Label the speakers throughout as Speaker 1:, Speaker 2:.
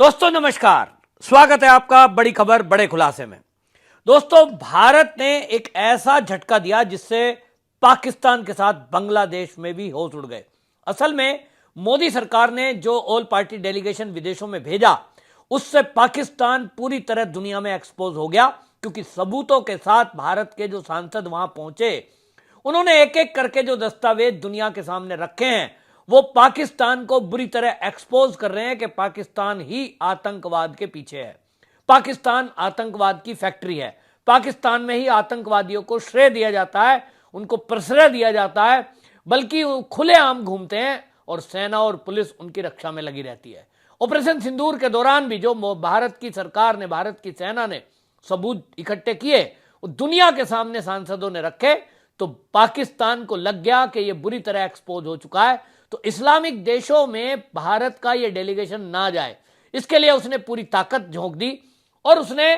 Speaker 1: दोस्तों नमस्कार, स्वागत है आपका बड़ी खबर बड़े खुलासे में। दोस्तों, भारत ने एक ऐसा झटका दिया जिससे पाकिस्तान के साथ बांग्लादेश में भी होश उड़ गए। असल में मोदी सरकार ने जो ऑल पार्टी डेलीगेशन विदेशों में भेजा, उससे पाकिस्तान पूरी तरह दुनिया में एक्सपोज हो गया, क्योंकि सबूतों के साथ भारत के जो सांसद वहां पहुंचे, उन्होंने एक एक करके जो दस्तावेज दुनिया के सामने रखे हैं, वो पाकिस्तान को बुरी तरह एक्सपोज कर रहे हैं कि पाकिस्तान ही आतंकवाद के पीछे है। पाकिस्तान आतंकवाद की फैक्ट्री है। पाकिस्तान में ही आतंकवादियों को श्रेय दिया जाता है, उनको प्रश्रय दिया जाता है, बल्कि वो खुलेआम घूमते हैं और सेना और पुलिस उनकी रक्षा में लगी रहती है। ऑपरेशन सिंदूर के दौरान भी जो भारत की सरकार ने, भारत की सेना ने सबूत इकट्ठे किए, वो दुनिया के सामने सांसदों ने रखे, तो पाकिस्तान को लग गया कि यह बुरी तरह एक्सपोज हो चुका है, तो इस्लामिक देशों में भारत का यह डेलीगेशन ना जाए, इसके लिए उसने पूरी ताकत झोंक दी और उसने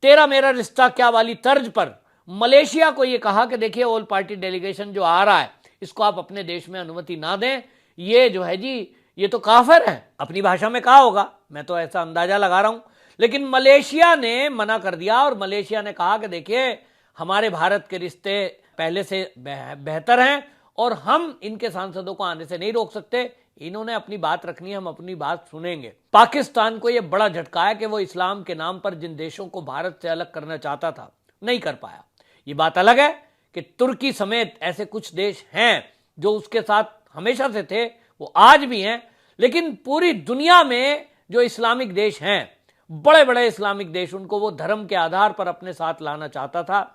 Speaker 1: तेरा मेरा रिश्ता क्या वाली तर्ज पर मलेशिया को यह कहा कि देखिए, ऑल पार्टी डेलीगेशन जो आ रहा है, इसको आप अपने देश में अनुमति ना दें, ये जो है जी, ये तो काफिर है। अपनी भाषा में कहा होगा, मैं तो ऐसा अंदाजा लगा रहा हूं, लेकिन मलेशिया ने मना कर दिया और मलेशिया ने कहा कि देखिए, हमारे भारत के रिश्ते पहले से बेहतर हैं और हम इनके सांसदों को आने से नहीं रोक सकते। इन्होंने अपनी बात रखनी है, हम अपनी बात सुनेंगे। पाकिस्तान को यह बड़ा झटका है कि वो इस्लाम के नाम पर जिन देशों को भारत से अलग करना चाहता था, नहीं कर पाया। ये बात अलग है कि तुर्की समेत ऐसे कुछ देश हैं जो उसके साथ हमेशा से थे, वो आज भी हैं, लेकिन पूरी दुनिया में जो इस्लामिक देश हैं, बड़े बड़े इस्लामिक देश, उनको वो धर्म के आधार पर अपने साथ लाना चाहता था।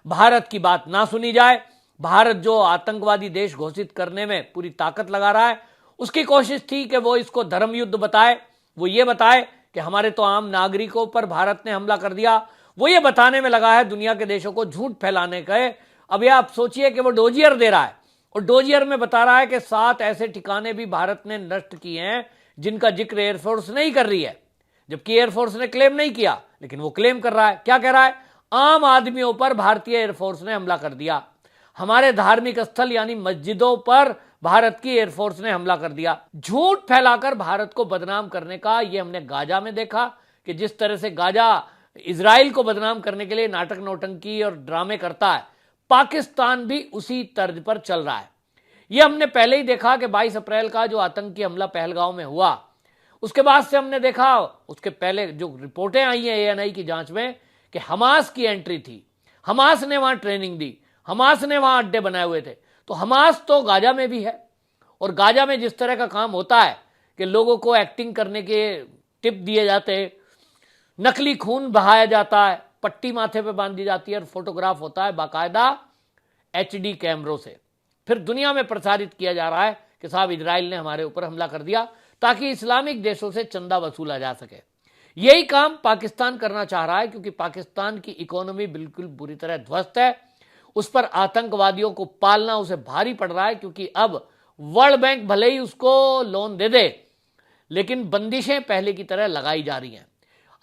Speaker 1: भारत की बात ना सुनी जाए, भारत जो आतंकवादी देश घोषित करने में पूरी ताकत लगा रहा है, उसकी कोशिश थी कि वो इसको धर्म युद्ध बताए, वो ये बताए कि हमारे तो आम नागरिकों पर भारत ने हमला कर दिया। वो ये बताने में लगा है दुनिया के देशों को झूठ फैलाने का। अब ये आप सोचिए कि वो डोजियर दे रहा है और डोजियर में बता रहा है कि 7 ऐसे ठिकाने भी भारत ने नष्ट किए हैं जिनका जिक्र एयरफोर्स नहीं कर रही है, जबकि एयरफोर्स ने क्लेम नहीं किया, लेकिन वो क्लेम कर रहा है। क्या कह रहा है? आम आदमियों पर भारतीय एयरफोर्स ने हमला कर दिया, हमारे धार्मिक स्थल यानी मस्जिदों पर भारत की एयरफोर्स ने हमला कर दिया। झूठ फैलाकर भारत को बदनाम करने का ये हमने गाजा में देखा कि जिस तरह से गाजा इजराइल को बदनाम करने के लिए नाटक नौटंकी और ड्रामे करता है, पाकिस्तान भी उसी तर्ज पर चल रहा है। यह हमने पहले ही देखा कि 22 अप्रैल का जो आतंकी हमला पहलगांव में हुआ, उसके बाद से हमने देखा, उसके पहले जो रिपोर्टें आई हैं ANI की जांच में, कि हमास की एंट्री थी, हमास ने वहां ट्रेनिंग दी, हमास ने वहां अड्डे बनाए हुए थे। तो हमास तो गाजा में भी है, और गाजा में जिस तरह का काम होता है कि लोगों को एक्टिंग करने के टिप दिए जाते हैं, नकली खून बहाया जाता है, पट्टी माथे पे बांधी जाती है और फोटोग्राफ होता है बाकायदा HD कैमरों से, फिर दुनिया में प्रसारित किया जा रहा है कि साहब इजराइल ने हमारे ऊपर हमला कर दिया, ताकि इस्लामिक देशों से चंदा वसूला जा सके। यही काम पाकिस्तान करना चाह रहा है, क्योंकि पाकिस्तान की इकोनॉमी बिल्कुल बुरी तरह ध्वस्त है। उस पर आतंकवादियों को पालना उसे भारी पड़ रहा है, क्योंकि अब वर्ल्ड बैंक भले ही उसको लोन दे दे, लेकिन बंदिशें पहले की तरह लगाई जा रही हैं।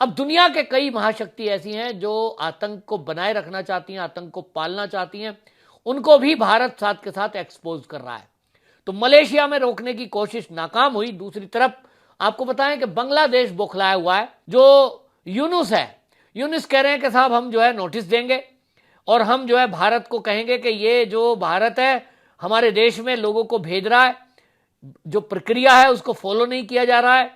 Speaker 1: अब दुनिया के कई महाशक्ति ऐसी हैं जो आतंक को बनाए रखना चाहती हैं, आतंक को पालना चाहती हैं, उनको भी भारत साथ के साथ एक्सपोज कर रहा है। तो मलेशिया में रोकने की कोशिश नाकाम हुई। दूसरी तरफ आपको बताएं कि बांग्लादेश बौखलाया हुआ है। जो यूनुस है, यूनुस कह रहे हैं कि साहब हम जो है नोटिस देंगे और हम जो है भारत को कहेंगे कि ये जो भारत है हमारे देश में लोगों को भेज रहा है, जो प्रक्रिया है उसको फॉलो नहीं किया जा रहा है,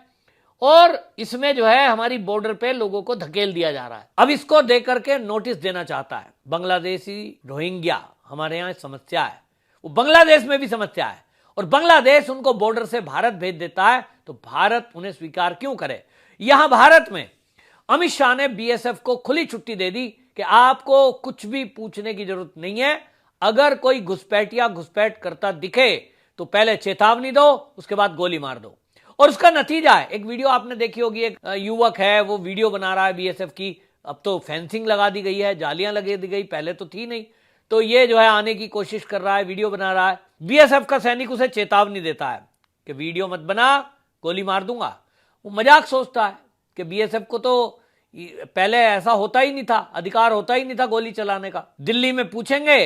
Speaker 1: और इसमें जो है हमारी बॉर्डर पे लोगों को धकेल दिया जा रहा है। अब इसको देकर के नोटिस देना चाहता है। बांग्लादेशी रोहिंग्या हमारे यहाँ समस्या है, वो बांग्लादेश में भी समस्या है, और बांग्लादेश उनको बॉर्डर से भारत भेज देता है, तो भारत उन्हें स्वीकार क्यों करे? यहां भारत में अमित शाह ने BSF को खुली छुट्टी दे दी कि आपको कुछ भी पूछने की जरूरत नहीं है, अगर कोई घुसपैठ या घुसपैठ करता दिखे तो पहले चेतावनी दो, उसके बाद गोली मार दो। और उसका नतीजा है, एक वीडियो आपने देखी होगी, एक युवक है वो वीडियो बना रहा है BSF की। अब तो फेंसिंग लगा दी गई है, जालियां लगा दी गई, पहले तो थी नहीं, तो ये जो है आने की कोशिश कर रहा है, वीडियो बना रहा है। BSF का सैनिक उसे चेतावनी देता है कि वीडियो मत बना, गोली मार दूंगा। वो मजाक सोचता है कि BSF को तो पहले ऐसा होता ही नहीं था, अधिकार होता ही नहीं था गोली चलाने का। दिल्ली में पूछेंगे,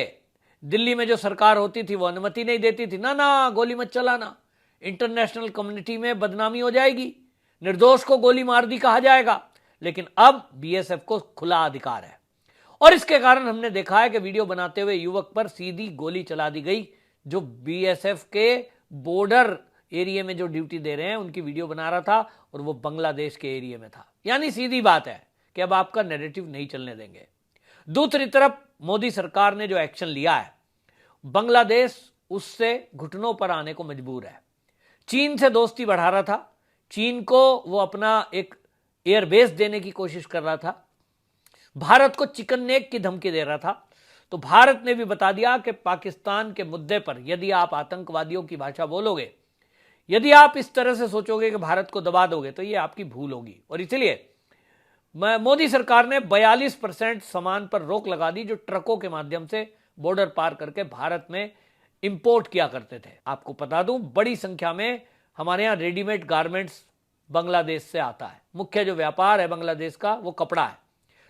Speaker 1: दिल्ली में जो सरकार होती थी वो अनुमति नहीं देती थी, ना ना गोली मत चलाना, इंटरनेशनल कम्युनिटी में बदनामी हो जाएगी। निर्दोष को गोली मार दी कहा जाएगा, लेकिन अब बीएसएफ को खुला अधिकार है। और इसके कारण हमने देखा है कि वीडियो बनाते हुए युवक पर सीधी गोली चला दी गई, जो बीएसएफ के बॉर्डर एरिया में जो ड्यूटी दे रहे हैं उनकी वीडियो बना रहा था, और वो बांग्लादेश के एरिया में था। यानी सीधी बात है कि अब आपका नैरेटिव नहीं चलने देंगे। दूसरी तरफ मोदी सरकार ने जो एक्शन लिया है, बांग्लादेश उससे घुटनों पर आने को मजबूर है। चीन से दोस्ती बढ़ा रहा था, चीन को वो अपना एक एयरबेस देने की कोशिश कर रहा था, भारत को चिकन नेक की धमकी दे रहा था। तो भारत ने भी बता दिया कि पाकिस्तान के मुद्दे पर यदि आप आतंकवादियों की भाषा बोलोगे, यदि आप इस तरह से सोचोगे कि भारत को दबा दोगे, तो ये आपकी भूल होगी। और इसलिए मोदी सरकार ने 42% सामान पर रोक लगा दी, जो ट्रकों के माध्यम से बॉर्डर पार करके भारत में इंपोर्ट किया करते थे। आपको बता दूं, बड़ी संख्या में हमारे यहां रेडीमेड गारमेंट्स बांग्लादेश से आता है। मुख्य जो व्यापार है बांग्लादेश का वो कपड़ा है।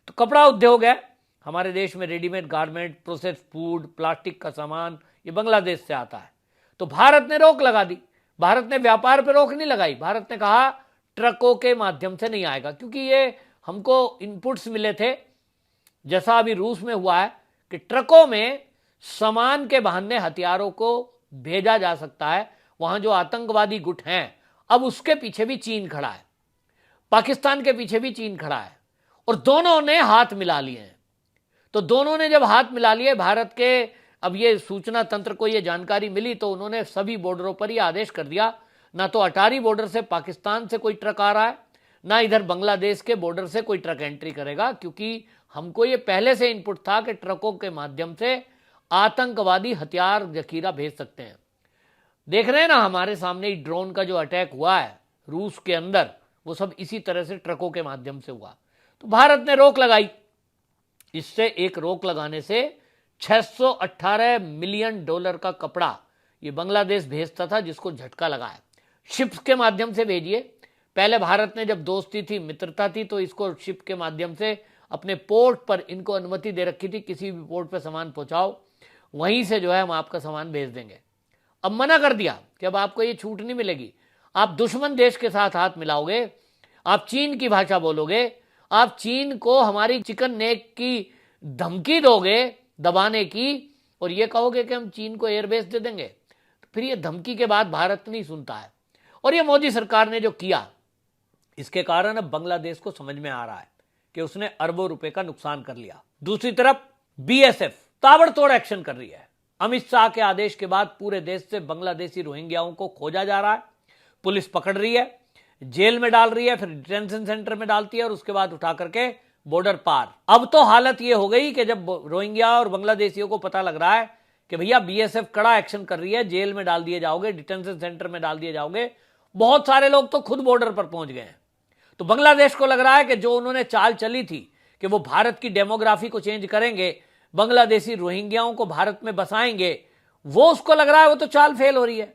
Speaker 1: तो कपड़ा उद्योग है हमारे देश में, readymade garment, process food, plastic का सामान, ये बांग्लादेश से आता है। तो भारत ने रोक लगा दी। भारत ने व्यापार पर रोक नहीं लगाई, भारत ने कहा ट्रकों के माध्यम से नहीं आएगा, क्योंकि ये हमको इनपुट्स मिले थे, जैसा अभी रूस में हुआ है कि ट्रकों में सामान के बहाने हथियारों को भेजा जा सकता है। वहां जो आतंकवादी गुट हैं, अब उसके पीछे भी चीन खड़ा है, पाकिस्तान के पीछे भी चीन खड़ा है, और दोनों ने हाथ मिला लिए हैं। तो दोनों ने जब हाथ मिला लिए, भारत के अब ये सूचना तंत्र को ये जानकारी मिली, तो उन्होंने सभी बॉर्डरों पर ये आदेश कर दिया, ना तो अटारी बॉर्डर से पाकिस्तान से कोई ट्रक आ रहा है, ना इधर बांग्लादेश के बॉर्डर से कोई ट्रक एंट्री करेगा, क्योंकि हमको ये पहले से इनपुट था कि ट्रकों के माध्यम से आतंकवादी हथियार जखीरा भेज सकते हैं। देख रहे हैं ना हमारे सामने ही ड्रोन का जो अटैक हुआ है रूस के अंदर, वो सब इसी तरह से ट्रकों के माध्यम से हुआ। तो भारत ने रोक लगाई। इससे एक रोक लगाने से $618 मिलियन का कपड़ा ये बांग्लादेश भेजता था, जिसको झटका लगा है। शिप्स के माध्यम से भेजिए। पहले भारत ने जब दोस्ती थी, मित्रता थी, तो इसको शिप के माध्यम से अपने पोर्ट पर इनको अनुमति दे रखी थी, किसी भी पोर्ट पर सामान पहुंचाओ, वहीं से जो है हम आपका सामान भेज देंगे। अब मना कर दिया कि अब आपको ये छूट नहीं मिलेगी। आप दुश्मन देश के साथ हाथ मिलाओगे, आप चीन की भाषा बोलोगे, आप चीन को हमारी चिकन नेक की धमकी दोगे दबाने की, और ये कहोगे कि हम चीन को एयरबेस दे देंगे, तो फिर ये धमकी के बाद भारत नहीं सुनता है। और ये मोदी सरकार ने जो किया, इसके कारण अब बांग्लादेश को समझ में आ रहा है कि उसने अरबों रुपए का नुकसान कर लिया। दूसरी तरफ बीएसएफ ताबड़तोड़ एक्शन कर रही है। अमित शाह के आदेश के बाद पूरे देश से बांग्लादेशी रोहिंग्याओं को खोजा जा रहा है। पुलिस पकड़ रही है, जेल में डाल रही है, फिर डिटेंशन सेंटर में डालती है, और उसके बाद उठा करके बॉर्डर पार। अब तो हालत यह हो गई कि जब रोहिंग्या और बांग्लादेशियों को पता लग रहा है कि भैया बीएसएफ कड़ा एक्शन कर रही है, जेल में डाल दिए जाओगे, डिटेंशन सेंटर में डाल दिए जाओगे, बहुत सारे लोग तो खुद बॉर्डर पर पहुंच गए हैं। तो बांग्लादेश को लग रहा है कि जो उन्होंने चाल चली थी कि वो भारत की डेमोग्राफी को चेंज करेंगे, बांग्लादेशी रोहिंग्याओं को भारत में बसाएंगे, वो उसको लग रहा है वो तो चाल फेल हो रही है,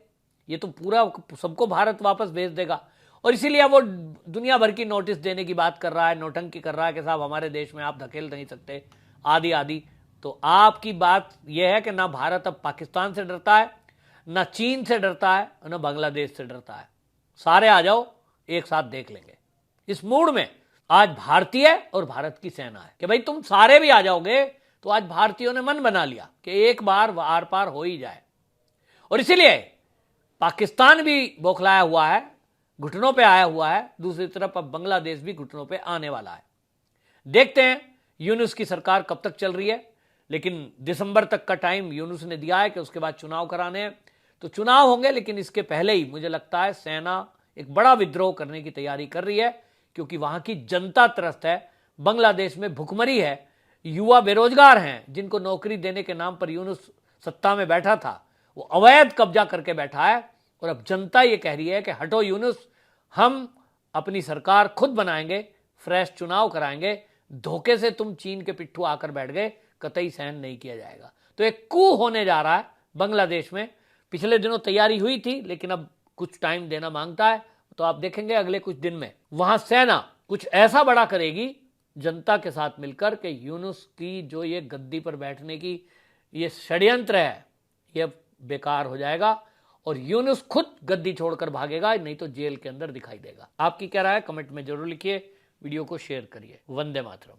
Speaker 1: ये तो पूरा सबको भारत वापस भेज देगा। और इसीलिए वो दुनिया भर की नोटिस देने की बात कर रहा है, नौटंकी कर रहा है कि साहब हमारे देश में आप धकेल नहीं सकते, आदि आदि। तो आपकी बात यह है कि ना भारत अब पाकिस्तान से डरता है, ना चीन से डरता है, और ना बांग्लादेश से डरता है। सारे आ जाओ, एक साथ देख लेंगे। इस मूड में आज भारतीय और भारत की सेना है कि भाई तुम सारे भी आ जाओगे। तो आज भारतीयों ने मन बना लिया कि एक बार आर पार हो ही जाए, और इसीलिए पाकिस्तान भी बौखलाया हुआ है, घुटनों पे आया हुआ है। दूसरी तरफ अब बांग्लादेश भी घुटनों पे आने वाला है। देखते हैं यूनुस की सरकार कब तक चल रही है, लेकिन दिसंबर तक का टाइम यूनुस ने दिया है कि उसके बाद चुनाव कराने हैं। तो चुनाव होंगे, लेकिन इसके पहले ही मुझे लगता है सेना एक बड़ा विद्रोह करने की तैयारी कर रही है, क्योंकि वहां की जनता त्रस्त है। बांग्लादेश में भुखमरी है, युवा बेरोजगार हैं, जिनको नौकरी देने के नाम पर यूनुस सत्ता में बैठा था, वो अवैध कब्जा करके बैठा है। और अब जनता ये कह रही है कि हटो यूनुस, हम अपनी सरकार खुद बनाएंगे, फ्रेश चुनाव कराएंगे। धोखे से तुम चीन के पिट्ठू आकर बैठ गए, कतई सहन नहीं किया जाएगा। तो एक कू होने जा रहा है बांग्लादेश में। पिछले दिनों तैयारी हुई थी, लेकिन अब कुछ टाइम देना मांगता है। तो आप देखेंगे अगले कुछ दिन में वहां सेना कुछ ऐसा बड़ा करेगी जनता के साथ मिलकर कि यूनुस की जो ये गद्दी पर बैठने की ये षड्यंत्र है, ये बेकार हो जाएगा। और यूनुस खुद गद्दी छोड़कर भागेगा, नहीं तो जेल के अंदर दिखाई देगा। आपकी क्या राय है कमेंट में जरूर लिखिए, वीडियो को शेयर करिए। वंदे मातरम।